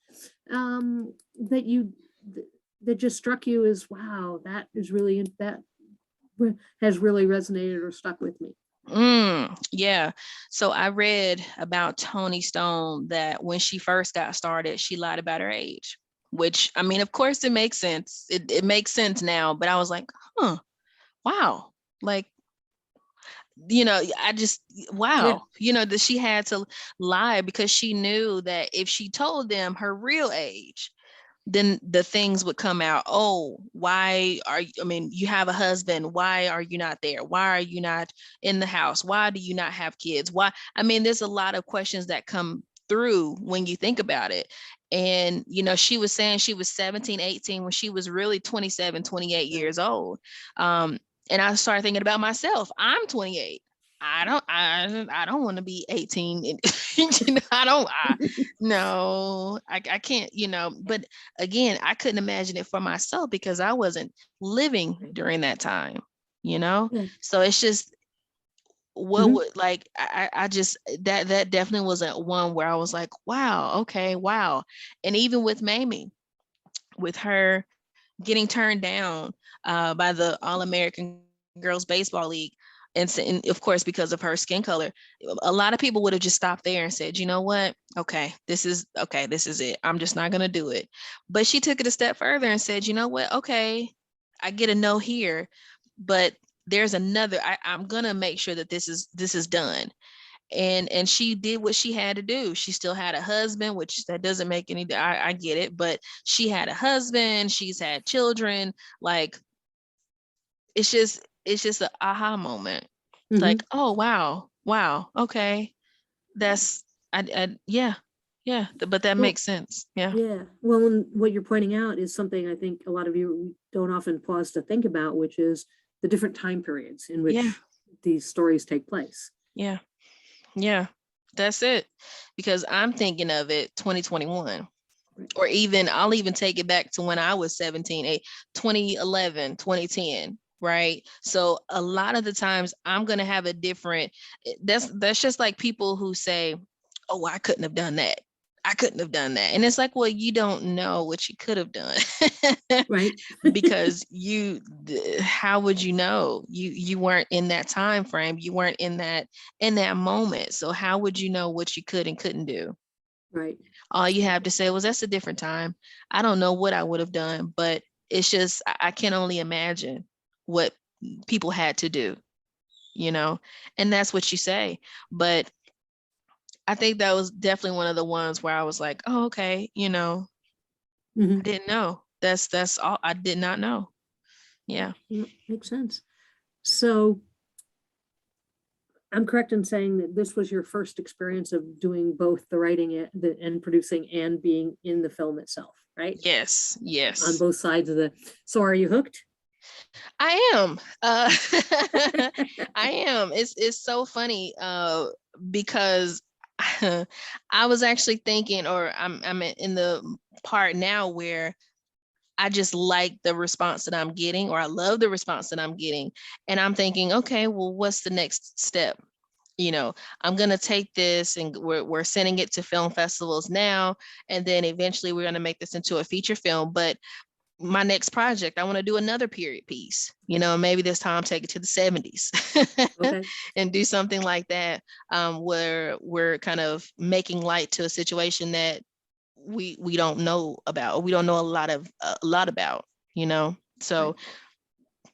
that you that just struck you as, wow, that has really resonated or stuck with me? Yeah. So I read about Toni Stone that when she first got started, she lied about her age, which, I mean, of course it makes sense. It makes sense now, but I was like, wow. Like, I just, wow, that she had to lie because she knew that if she told them her real age, then the things would come out. Oh, why are you, I mean, you have a husband. Why are you not there? Why are you not in the house? Why do you not have kids? Why? I mean, there's a lot of questions that come through when you think about it. And, she was saying she was 17, 18 when she was really 27, 28 years old. And I started thinking about myself. I'm 28. I don't want to be 18. No, I can't, but again, I couldn't imagine it for myself because I wasn't living during that time, Yeah. so it's just what Mhm. would like I just that definitely wasn't one where I was like, wow, okay, wow. And even with Mamie, with her getting turned down by the All-American Girls Baseball League. And of course, because of her skin color, a lot of people would have just stopped there and said, you know what? Okay, this is it. I'm just not going to do it. But she took it a step further and said, you know what? Okay, I get a no here, but there's another. I'm going to make sure that this is done. And she did what she had to do. She still had a husband, which that doesn't make any, I get it, but she had a husband, she's had children. Like, it's just an aha moment. Like, oh, wow, okay, that's yeah, but that makes sense. Yeah. Yeah. Well, and what you're pointing out is something I think a lot of you don't often pause to think about, which is the different time periods in which these stories take place. Yeah. That's it. Because I'm thinking of it 2021. Or even, I'll even take it back to when I was 17, 2011, 2010, right? So a lot of the times I'm going to have a different, that's just like people who say, oh, I couldn't have done that. I couldn't have done that. And it's like, well, you don't know what you could have done. Right. Because how would you know? You weren't in that time frame. You weren't in that moment. So how would you know what you could and couldn't do? Right. All you have to say was, that's a different time. I don't know what I would have done, but it's just, I can only imagine what people had to do, and that's what you say. But I think that was definitely one of the ones where I was like, oh, okay, I didn't know. That's all. I did not know. Yeah. Makes sense. So I'm correct in saying that this was your first experience of doing both the writing and producing and being in the film itself, right? Yes. On both sides of the. So are you hooked? I am. I am. It's so funny because I was actually thinking, or I'm in the part now where I just like the response that I'm getting, or I love the response that I'm getting. And I'm thinking, okay, well, what's the next step? I'm going to take this and we're sending it to film festivals now. And then eventually we're going to make this into a feature film. But my next project, I want to do another period piece, maybe this time take it to the 70s. Okay. And do something like that, where we're kind of making light to a situation that we don't know about, or we don't know a lot about, so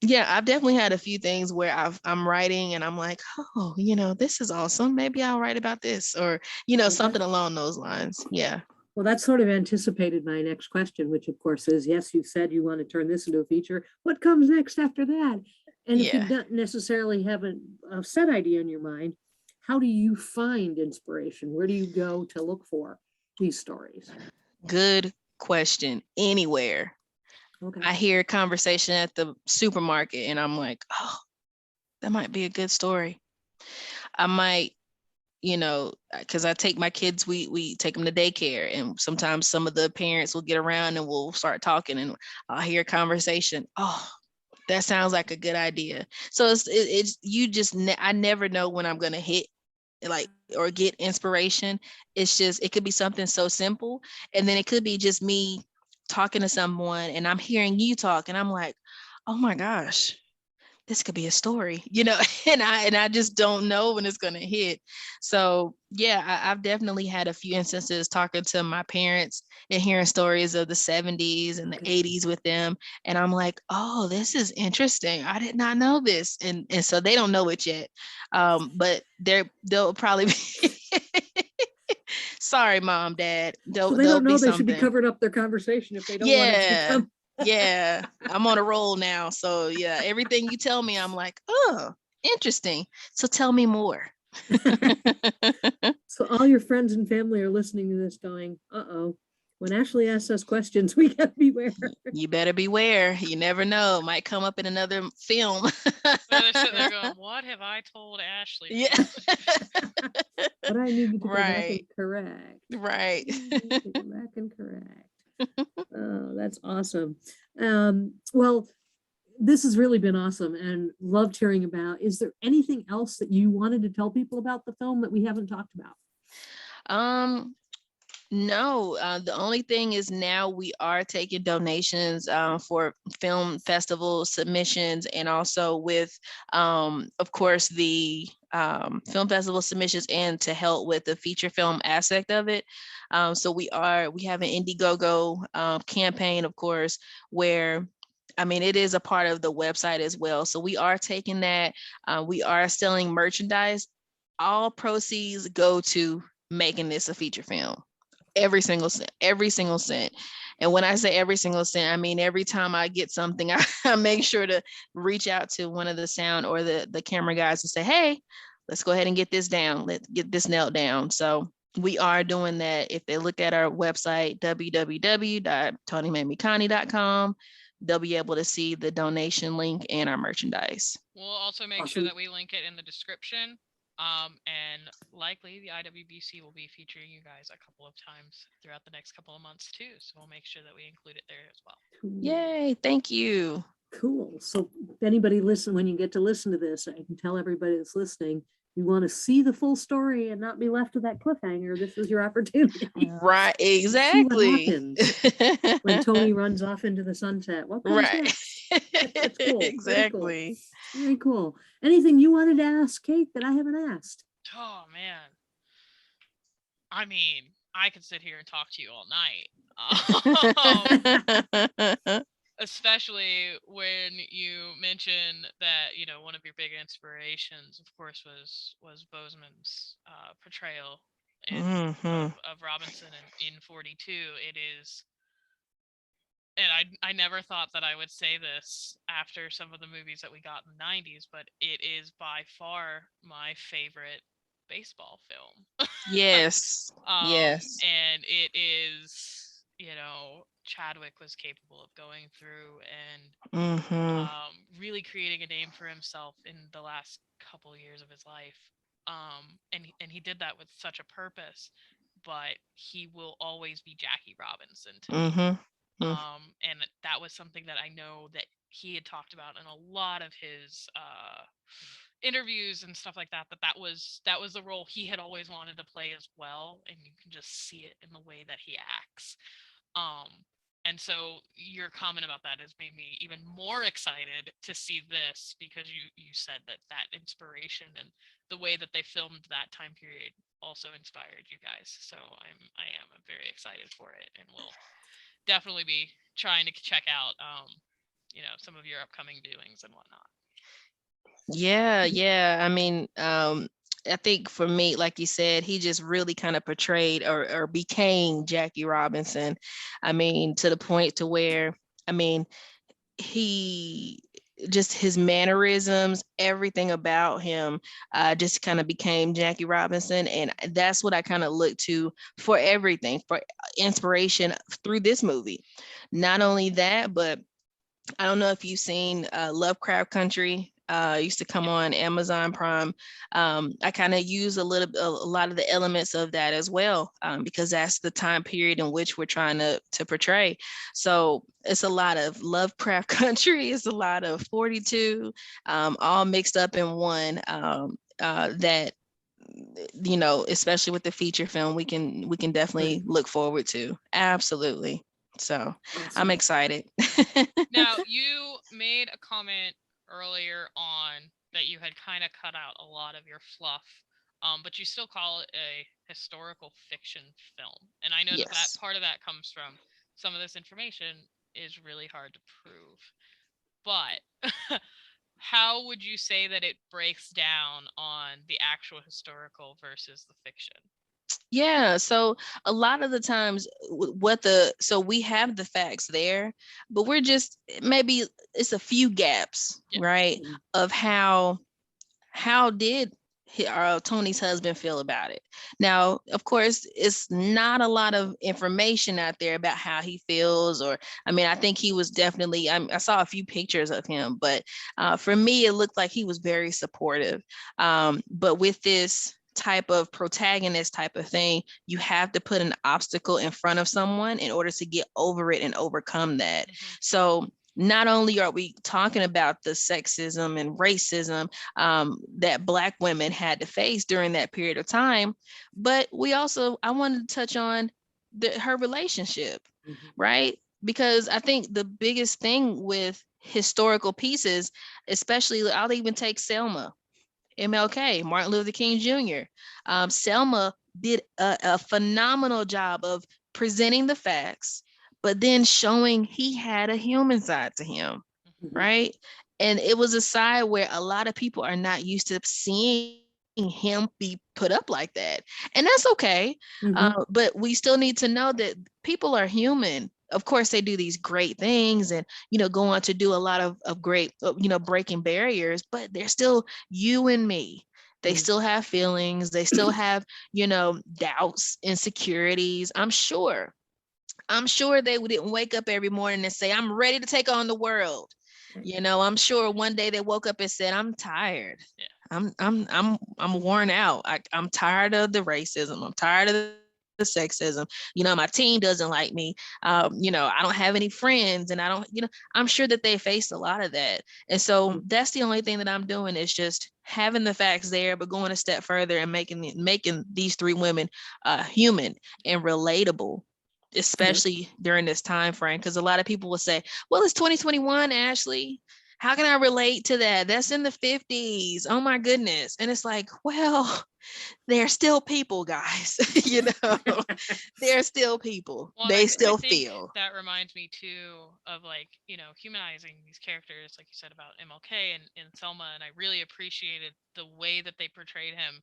yeah, I've definitely had a few things where I'm writing and I'm like, oh, this is awesome, maybe I'll write about this, or something along those lines. Yeah. Well, that sort of anticipated my next question, which of course is, yes, you said you want to turn this into a feature. What comes next after that? And if you don't necessarily have a set idea in your mind, how do you find inspiration? Where do you go to look for these stories? Good question. Anywhere. Okay. I hear a conversation at the supermarket and I'm like, oh, that might be a good story. I might, because I take my kids, we take them to daycare, and sometimes some of the parents will get around and we'll start talking and I'll hear a conversation. Oh, that sounds like a good idea. So it's you just, I never know when I'm going to hit like, or get inspiration. It's just, it could be something so simple. And then it could be just me talking to someone and I'm hearing you talk and I'm like, oh my gosh, this could be a story, and I just don't know when it's going to hit. So yeah, I've definitely had a few instances talking to my parents and hearing stories of the 70s and the 80s with them. And I'm like, oh, this is interesting. I did not know this. And so they don't know it yet. But they'll probably be sorry, mom, dad. So they There'll don't know be they should be something. covering up their conversation if they don't want it to Yeah. become. Yeah, I'm on a roll now. So yeah, everything you tell me, I'm like, oh, interesting. So tell me more. So all your friends and family are listening to this going, uh-oh, when Ashleigh asks us questions, we gotta beware. You better beware. You never know. Might come up in another film. They're sitting there going, what have I told Ashleigh? Yeah. But I need you to go back and Right. correct. Right. To go back and correct. Oh, that's awesome. Well, this has really been awesome and loved hearing about. Is there anything else that you wanted to tell people about the film that we haven't talked about? No, the only thing is now we are taking donations for film festival submissions, and also with, of course, the film festival submissions, and to help with the feature film aspect of it. So we have an Indiegogo campaign, of course, where, I mean, it is a part of the website as well. So we are taking that. We are selling merchandise. All proceeds go to making this a feature film. Every single cent, every single cent. And when I say every single cent, I mean every time I get something, I make sure to reach out to one of the sound or the camera guys and say, hey, let's go ahead and get this down. Let's get this nailed down. So we are doing that. If they look at our website, www.toni.mamie.connie.com, they'll be able to see the donation link and our merchandise. We'll also make sure that we link it in the description. And likely the IWBC will be featuring you guys a couple of times throughout the next couple of months too. So we'll make sure that we include it there as well. Yay, thank you. Cool. So if anybody when you get to listen to this, I can tell everybody that's listening, you want to see the full story and not be left with that cliffhanger, this is your opportunity. Right, exactly. See what happens when Toni runs off into the sunset. What comes next? That's cool. Exactly. Very cool. Anything you wanted to ask Kate that I haven't asked? Oh man. I mean, I could sit here and talk to you all night. Especially when you mention that, one of your big inspirations, of course, was Boseman's portrayal of Robinson in 42. It is, and I never thought that I would say this after some of the movies that we got in the 90s, but it is by far my favorite baseball film. Yes. Yes. And it is, Chadwick was capable of going through and really creating a name for himself in the last couple of years of his life. And he did that with such a purpose, but he will always be Jackie Robinson to me. And that was something that I know that he had talked about in a lot of his interviews and stuff like that, that was the role he had always wanted to play as well, and you can just see it in the way that he acts. And so your comment about that has made me even more excited to see this, because you said that inspiration and the way that they filmed that time period also inspired you guys. So I am very excited for it, and we'll definitely be trying to check out some of your upcoming viewings and whatnot. Yeah. I mean, I think for me, like you said, he just really kind of portrayed or became Jackie Robinson. I mean, to the point to where, I mean, he just, his mannerisms, everything about him just kind of became Jackie Robinson. And that's what I kind of look to for everything, for inspiration through this movie. Not only that, but I don't know if you've seen Lovecraft Country. Used to come on Amazon Prime. I kind of use a lot of the elements of that as well, because that's the time period in which we're trying to portray. So it's a lot of Lovecraft Country. It's a lot of 42, all mixed up in one. That you know, especially with the feature film, we can definitely look forward to. Absolutely. So Awesome. I'm excited. Now, you made a comment earlier on that you had kind of cut out a lot of your fluff, but you still call it a historical fiction film. And I know that Yes. part of that comes from some of this information is really hard to prove. But how would you say that it breaks down on the actual historical versus the fiction? Yeah, so a lot of the times so we have the facts there, but we're just maybe it's a few gaps, Yeah. right? Of how did Tony's husband feel about it. Now, of course, it's not a lot of information out there about how he feels, or I mean, I think he was definitely, I saw a few pictures of him, but for me, it looked like he was very supportive. But with this type of protagonist type of thing, you have to put an obstacle in front of someone in order to get over it and overcome that. So not only are we talking about the sexism and racism that Black women had to face during that period of time, but I wanted to touch on her relationship, right? Because I think the biggest thing with historical pieces, especially, I'll even take Selma, MLK, Martin Luther King Jr. Selma did a phenomenal job of presenting the facts, but then showing he had a human side to him, right? And it was a side where a lot of people are not used to seeing him be put up like that. And that's okay. But we still need to know that people are human. Of course, they do these great things and, you know, go on to do a lot of great, you know, breaking barriers, but they're still you and me. They still have feelings. They still have, you know, doubts, insecurities. I'm sure they didn't wake up every morning and say, I'm ready to take on the world. You know, I'm sure one day they woke up and said, I'm tired. Yeah. I'm worn out. I'm tired of the racism. I'm tired of the sexism. You know, my team doesn't like me. You know, I don't have any friends, and I don't, you know, I'm sure that they faced a lot of that. And so that's the only thing that I'm doing is just having the facts there, but going a step further and making these three women human and relatable, especially during this time frame. Because a lot of people will say, well, it's 2021, Ashleigh. How can I relate to that? That's in the 50s. Oh my goodness. And it's like, well, they're still people, guys. You know, they're still people. Well, they I still think feel. that reminds me too of, like, you know, humanizing these characters, like you said about MLK and Selma, and I really appreciated the way that they portrayed him,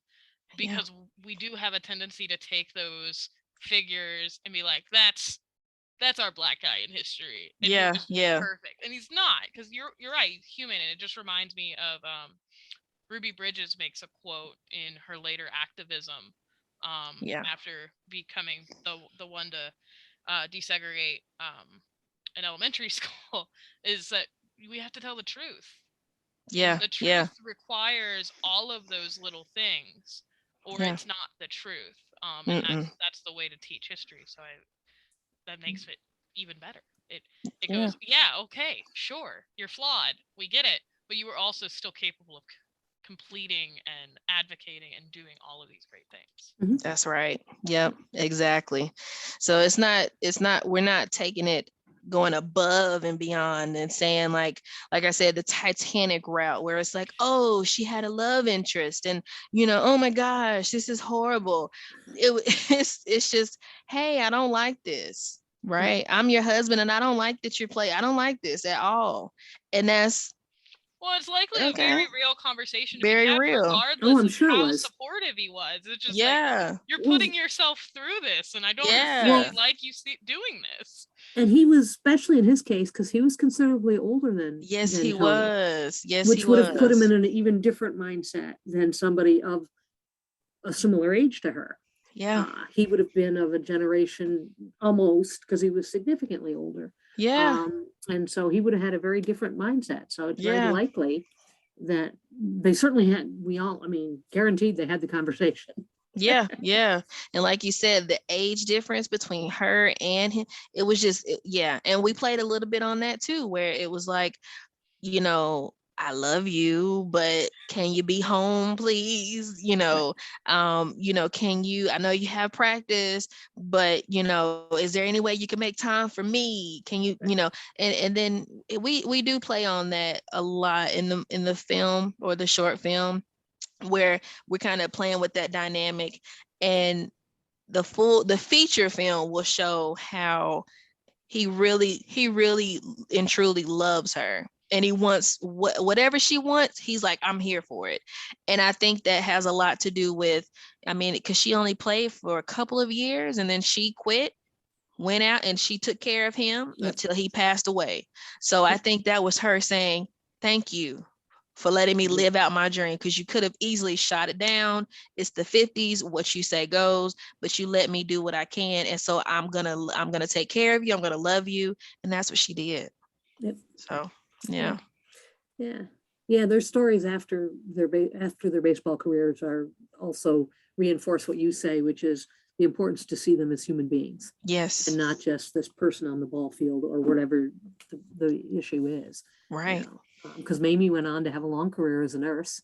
because we do have a tendency to take those figures and be like, that's our Black guy in history, and he was perfect, and he's not, because you're right, he's human. And it just reminds me of Ruby Bridges makes a quote in her later activism, after becoming the one to desegregate an elementary school, is that we have to tell the truth. The truth requires all of those little things, or it's not the truth. And that's the way to teach history. So that makes it even better. It goes, okay, sure, you're flawed, we get it, but you were also still capable of completing and advocating and doing all of these great things. That's right. Yep, exactly. So it's not we're not taking it, going above and beyond and saying like I said, the Titanic route, where it's like, oh, she had a love interest and, you know, oh my gosh, this is horrible. It's just, hey, I don't like this, right? I'm your husband and I don't like that I don't like this at all. And that's, well, it's likely a very real conversation to very be had, real. regardless of how supportive he was. It's just like, you're putting yourself through this, and I don't really like you doing this. And he was, especially in his case, because he was considerably older than he Tony, was. Which would have put him in an even different mindset than somebody of a similar age to her. He would have been of a generation almost, because he was significantly older. And so he would have had a very different mindset. So it's very likely that they certainly had, guaranteed they had the conversation. And like you said, the age difference between her and him, it was just, and we played a little bit on that too, where it was like, you know, I love you, but can you be home, please? Can you, I know you have practice, but is there any way you can make time for me? Can you, and then we do play on that a lot in the film or the short film, where we're kind of playing with that dynamic. And the feature film will show how he really and truly loves her, and he wants whatever she wants. He's like, I'm here for it. And I think that has a lot to do with, I mean, because she only played for a couple of years and then she quit, went out, and she took care of him until he passed away. So I think that was her saying, thank you for letting me live out my dream, because you could have easily shot it down. It's the 50s, what you say goes, but you let me do what I can. And so I'm gonna take care of you. I'm gonna love you. And that's what she did. Yep. So yeah. Their stories after their baseball careers are also reinforce what you say, which is the importance to see them as human beings. Yes. And not just this person on the ball field or whatever the issue is. Right. Because Mamie went on to have a long career as a nurse.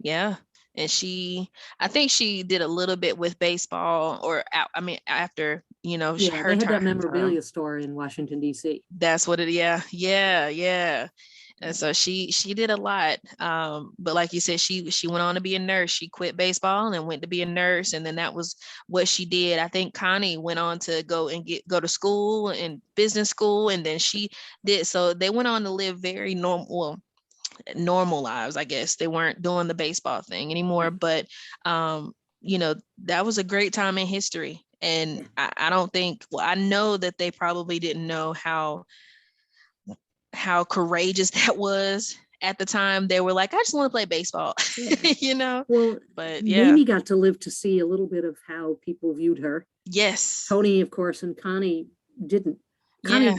Yeah. And I think she did a little bit with baseball, or after, they her had time. that memorabilia store in Washington, D.C. That's what it, yeah. And so she did a lot. But like you said, she went on to be a nurse. She quit baseball and went to be a nurse. And then that was what she did. I think Connie went on to go to school and business school. And then she did. So they went on to live very normal lives, I guess. They weren't doing the baseball thing anymore. But that was a great time in history. And I don't think, I know that they probably didn't know how courageous that was at the time. They were like, I just want to play baseball. Well, but Mamie got to live to see a little bit of how people viewed her. Yes. Toni, of course, and Connie didn't. Connie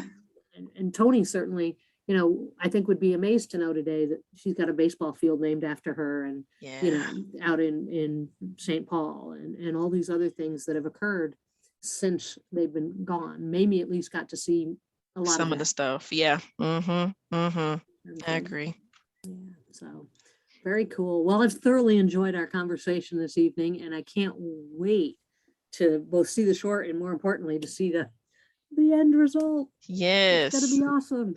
and Toni certainly, I think would be amazed to know today that she's got a baseball field named after her, and out in St. Paul, and all these other things that have occurred since they've been gone. Mamie at least got to see a lot of the stuff. Yeah. I agree. Yeah. So very cool. Well, I've thoroughly enjoyed our conversation this evening, and I can't wait to both see the short and, more importantly, to see the end result. Yes. It's gonna be awesome.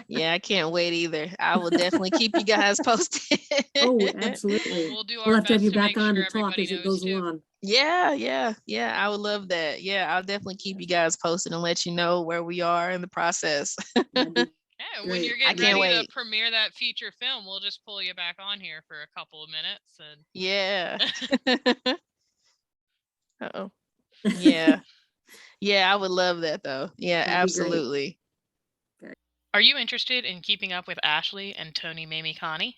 Yeah, I can't wait either. I will definitely keep you guys posted. Oh, absolutely. We'll do our We'll have to have best you to back make on sure to talk everybody as it knows goes too. along. Yeah. I would love that. Yeah, I'll definitely keep you guys posted and let you know where we are in the process. Yeah, when you're getting ready to premiere that feature film, we'll just pull you back on here for a couple of minutes. And yeah. Uh-oh. Yeah. Yeah, I would love that though. Yeah, absolutely. Are you interested in keeping up with Ashleigh and toni.mamie.connie?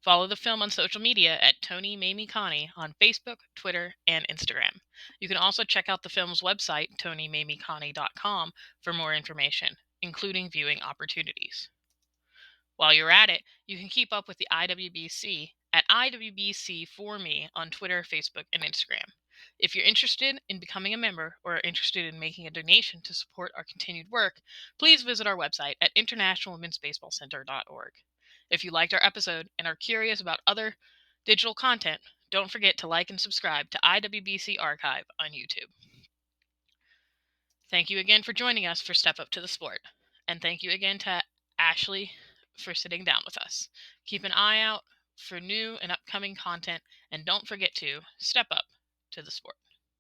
Follow the film on social media at toni.mamie.connie on Facebook, Twitter, and Instagram. You can also check out the film's website, toni.mamie.connie.com, for more information, including viewing opportunities. While you're at it, you can keep up with the IWBC at IWBC for me on Twitter, Facebook, and Instagram. If you're interested in becoming a member or are interested in making a donation to support our continued work, please visit our website at internationalwomensbaseballcenter.org. If you liked our episode and are curious about other digital content, don't forget to like and subscribe to IWBC Archive on YouTube. Thank you again for joining us for Step Up to the Sport. And thank you again to Ashleigh for sitting down with us. Keep an eye out for new and upcoming content, and don't forget to step up to the sport.